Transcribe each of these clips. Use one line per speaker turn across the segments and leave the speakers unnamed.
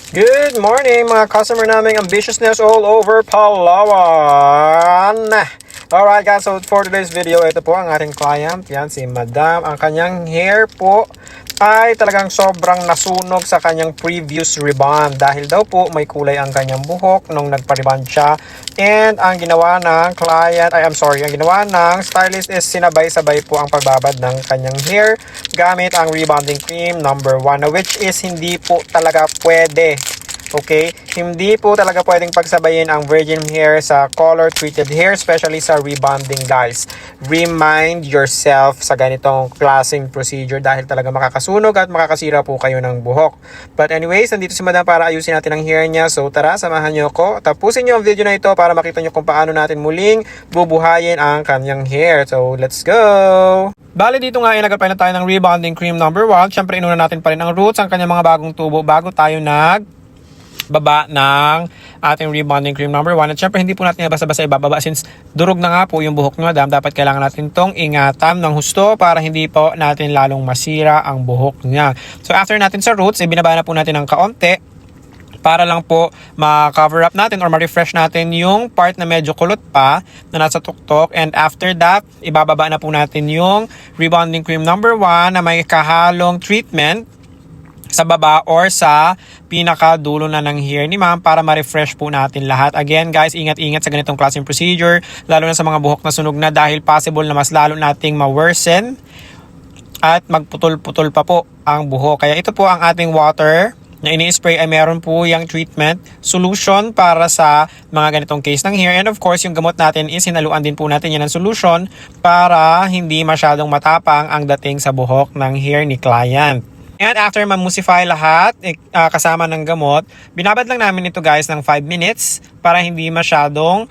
Good morning mga customer naming ambitiousness all over Palawan. Alright guys, so for today's video, ito po ang ating client. Yan si Madam. Ang kanyang hair po ay talagang sobrang nasunog sa kanyang previous rebond. Dahil daw po may kulay ang kanyang buhok nung nagpa-rebond siya. And ang ginawa ng client, ang ginawa ng stylist is sinabay-sabay po ang pagbabad ng kanyang hair gamit ang rebonding cream number 1, which is hindi po talaga pwede. Okay? Hindi po talaga pwedeng pagsabayin ang virgin hair sa color treated hair, especially sa rebonding, guys. Remind yourself sa ganitong klaseng procedure dahil talaga makakasunog at makakasira po kayo ng buhok. But anyways, nandito si Madam para ayusin natin ang hair niya. So tara, samahan niyo ako. Tapusin niyo ang video na ito para makita niyo kung paano natin muling bubuhayin ang kanyang hair. So let's go! Bali dito nga ay nagapay na tayo ng rebonding cream number 1. Siyempre inuna natin pa rin ang roots, ang kanyang mga bagong tubo bago tayo baba ng ating rebonding cream number 1. At syempre hindi po natin basta-basta ibababa since durog na nga po yung buhok ni Madam. Dapat kailangan natin tong ingatan ng husto para hindi po natin lalong masira ang buhok niya. So after natin sa roots, ibinaba na po natin ng kaunti para lang po ma-cover up natin or ma-refresh natin yung part na medyo kulot pa na nasa tuktok. And after that, ibababa na po natin yung rebonding cream number 1 na may kahalong treatment sa baba or sa pinakadulo na ng hair ni Ma'am para ma-refresh po natin lahat. Again guys, ingat-ingat sa ganitong klaseng procedure, lalo na sa mga buhok na sunog na dahil possible na mas lalo nating ma-worsen at magputol-putol pa po ang buhok. Kaya ito po ang ating water na ini-spray ay meron po yung treatment solution para sa mga ganitong case ng hair. And of course, yung gamot natin is hinaluan din po natin yan ng solution para hindi masyadong matapang ang dating sa buhok ng hair ni client. And after mamusify lahat, kasama ng gamot, binabad lang namin ito guys ng 5 minutes para hindi masyadong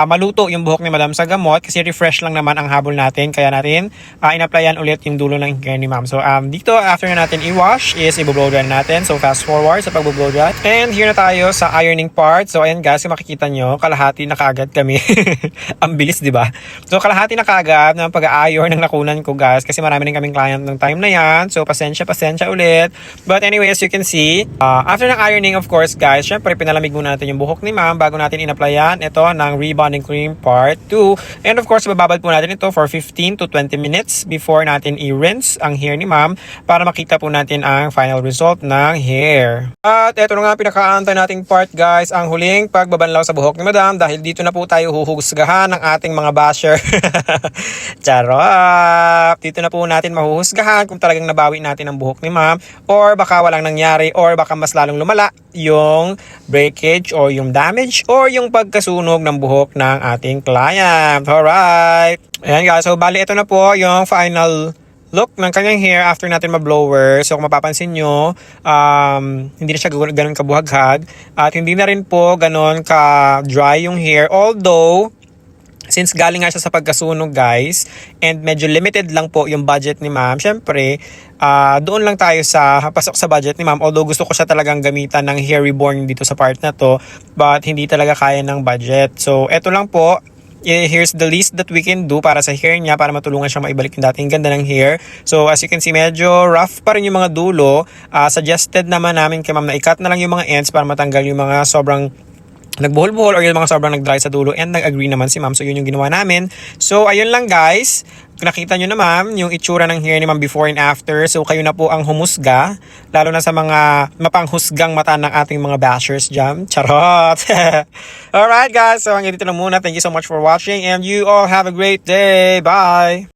maluto yung buhok ni Madam sa gamot kasi refresh lang naman ang habol natin. Kaya natin in-applyan ulit yung dulo ng hair ni Ma'am. So dito after natin i-wash is i-blow dry natin. So fast forward sa pag-blow dry. And here na tayo sa ironing part. So ayan guys, kung makikita nyo, kalahati na kaagad kami. Ang bilis, di ba? So kalahati na kaagad ng pag-a-iron ng nakunan ko guys kasi marami rin kaming client ng time na yan. So pasensya ulit. But anyway, as you can see, after ng ironing of course guys, syempre pinalamig muna natin yung buhok ni Ma'am bago natin in-applyan ito ng rebonding cream part 2. And of course, bababad po natin ito for 15 to 20 minutes before natin i-rinse ang hair ni Ma'am para makita po natin ang final result ng hair. At ito na nga pinakaantay nating part guys, ang huling pagbabanlaw sa buhok ni Madam dahil dito na po tayo huhusgahan ng ating mga basher. Charot! Dito na po natin mahuhusgahan kung talagang nabawi natin ang buhok ni Ma'am or baka walang nangyari or baka mas lalong lumala yung breakage or yung damage or yung pagkasunog ng buhok ng ating client. Alright! Ayan guys, so bali ito na po yung final look ng kanyang hair after natin ma-blower. So kung mapapansin nyo, hindi na siya ganun kabuhaghag at hindi na rin po ganun ka-dry yung hair. Although, since galing nga siya sa pagkasunog guys and medyo limited lang po yung budget ni Ma'am, syempre doon lang tayo sa pasok sa budget ni Ma'am. Although gusto ko siya talagang gamitan ng hair reborn dito sa part na to, but hindi talaga kaya ng budget. So eto lang po, here's the least that we can do para sa hair niya para matulungan siyang maibalik yung dating ganda ng hair. So as you can see, medyo rough pa rin yung mga dulo. Suggested naman namin kay Ma'am na i-cut na lang yung mga ends para matanggal yung mga sobrang nagbuhol-buhol or yung mga sobrang nag-dry sa dulo, and nag-agree naman si Ma'am. So yun yung ginawa namin. So ayun lang guys, nakita nyo na Ma'am yung itsura ng hair ni Ma'am before and after. So kayo na po ang humusga, lalo na sa mga mapanghusgang mata ng ating mga bashers dyan. Charot! Alright guys, so hanggang dito na muna. Thank you so much for watching and you all have a great day. Bye!